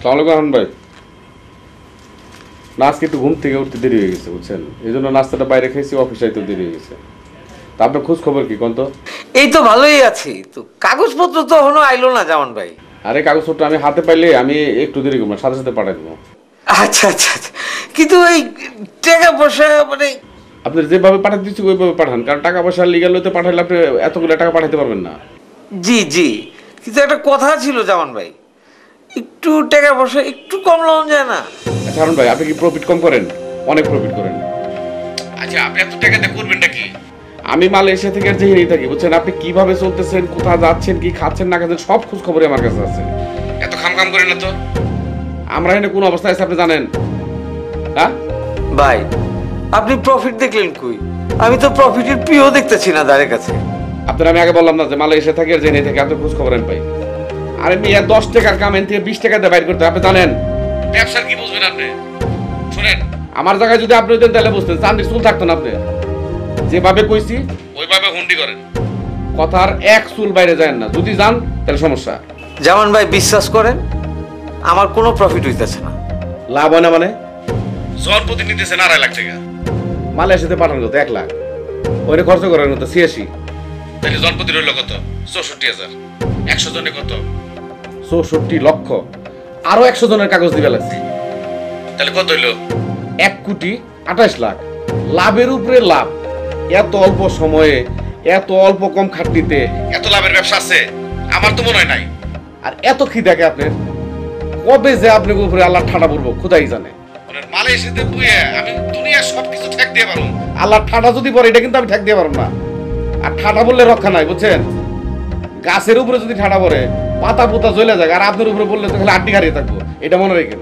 সালাম আলাইকুম ভাই। না আজকে একটু ঘুম থেকে উঠতে দেরি হয়ে গেছে বুঝছেন, এই জন্য নাস্তাটা বাইরে খেয়েছি, অফিসে তো দেরি হয়ে গেছে। তা আপনার খোঁজ খবর কি কোন তো? এই তো ভালোই আছি, তো কাগজপত্র তো এখনো আইলো না জামান ভাই। আরে কাগজপত্র আমি হাতে পাইলে আমি একটু দেরি করবো না, সাথে সাথে পাঠাই দেবো। আচ্ছা আচ্ছা আচ্ছা, কিন্তু এই টাকা পয়সা মানে আপনি যেভাবে পাঠাতে দিচ্ছি ওইভাবে পাঠান, কারণ টাকা পয়সা লিগাল হতে পাঠাইলে আপনি এতগুলো টাকা পাঠাতে পারবেন না। জি জি, কিন্তু একটা কথা ছিল জামান ভাই, একটু টাকা পয়সা একটু কম লওয়া যায় না? আচ্ছা হারুন ভাই, আপনি কি প্রফিট কম করেন? অনেক প্রফিট করেন। আচ্ছা আপনি এত টাকাতে করবেন নাকি? আমি মালয়েশিয়া থেকে জেনে থাকি বুঝছেন, আপনি কিভাবে চলতেছেন, কোথায় যাচ্ছেন, কি খাচ্ছেন না খাচ্ছেন, সব খোঁজ খবরই আমার কাছে আছে। এত খাম করেন না তো। আমরা এখানে কোন অবস্থায় আছে আপনি জানেন? হ্যাঁ ভাই, আপনি প্রফিট দেখলেন কই? আমি তো প্রফিটের পিও দেখতেছি না দাঁড়ের কাছে। আপনার আমি আগে বললাম না যে মালয়েশিয়া থেকে আর জেনে থেকে এত খোঁজ খবর আমি পাই। আরে মিয়া 10 টাকার কামেন থেকে 20 টাকা দিয়ে বাইর করতে আপনি জানেন? ব্যবসার কি বুঝবেন আপনি? শুনেন, আমার জায়গায় যদি আপনি হতেন তাহলে বুঝতেন, চান্দি চুল থাকতো না। আপনি যেভাবে কইছি ওইভাবে হুন্ডি করেন, কথার এক চুল বাইরে যায় না, যদি যান তাহলে সমস্যা। জামান ভাই বিশ্বাস করেন, আমার কোনো প্রফিট হইতেছে না। লাভ হয় না মানে? জন প্রতি নিতেছেন 2.5 লাখ টাকা, মালয়েশিয়াতে পাঠানো কত 1 লাখ, ওইটা খরচ করার মতো 86, তাহলে জন প্রতি রইল কত? 64,000। 100 জনে কত? 64 লক্ষ। আরো 100 জনের কাগজ দিবে লাগছে, তাহলে কত হইল? 1,28,00,000। লাভের উপরে লাভ, এত অল্প সময়ে এত অল্প কম খাটনিতে এত লাভের ব্যবসা আছে আমার তো মনে হয় নাই। আর এত খিদাকে আপনার কবে যে আপনার উপরে আল্লাহ ঠাডা পড়বো খোদাই জানে। মালয়েশিয়াতে বুয়ে আমি দুনিয়ার সবকিছু ঠেক দিয়ে পারবো, আল্লাহ ঠাডা যদি পড়ে এটা কিন্তু আমি ঠেক দিয়ে পারবো না। আর ঠাডা বললে রক্ষা নাই বুঝছেন, গাছের উপরে যদি ঠাডা পড়ে পাতা পোতা জ্বলে যায়, আর আপনার উপরে বললে তো খালি আড্ডি হারিয়ে থাকবো, এটা মনে রেখেন।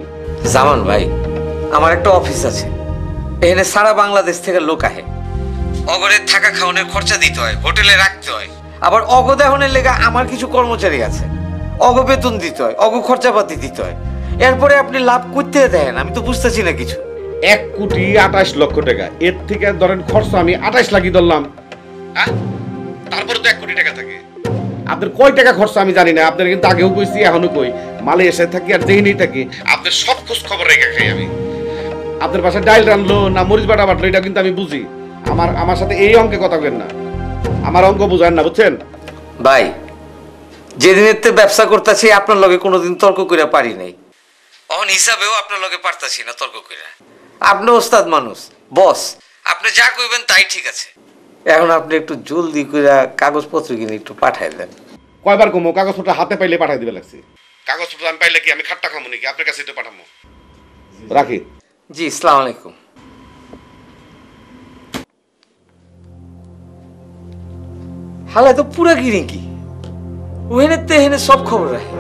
জামান ভাই, আমার একটা অফিস আছে, এখানে সারা বাংলাদেশ থেকে লোক আহে। অগরে থাকা খাওয়ানোর খরচা দিতে হয়, হোটেলে রাখতে হয়, আবার অগদাহনের লেগে আমার কিছু কর্মচারী আছে, অগ বেতন দিতে হয়, অগ খরচাপাতি দিতে হয়। এরপরে আপনি লাভ করতে দেন, আমি তো বুঝতেছি না কিছু। 1,28,00,000 টাকা, এর থেকে ধরেন খরচ আমি 28 লাখই ধরলাম, তারপরে তো 1 কোটি টাকা থাকে। আপনার কয় টাকা খরচ আমি জানি না, আপনার কিন্তু আগেও কইছি এখনো কই, মালয়েশিয়া থাকি আর যেখানেই থাকি আপনার সব খোঁজ খবর রেখে খাই আমি। আপনার পাশে ডাইল রানলো না মরিচ বাটা বাটলো এটা কিন্তু আমি বুঝি। আমার সাথে এই অঙ্কে কথা বলেন না, আমার অঙ্ক বুঝেন না বুঝছেন ভাই। যেদিনের তে ব্যবসা করতেছি আপনার লগে কোনোদিন তর্ক করে পারি নাই, অন হিসাবেও আপনার লগে পারতাছি না তর্ক করে। আপনি ওস্তাদ মানুষ, বস, আপনি যা কইবেন তাই ঠিক আছে। এখন আপনি একটু জলদি করে কাগজপত্র কিনে একটু পাঠাই দেন। কয়বার কমো, কাগজপত্র হাতে পাইলে পাঠাই দিবে লাগছে। কাগজপত্র আমি পাইলে কি আমি খাট্টা খামো নাকি? আপনার কাছে তো পাঠাবো। রাখি। জি, আসসালামু আলাইকুম। হালা তো পুরা গিরি কি, ওহেনে তেহেনে সব খবর রাখে।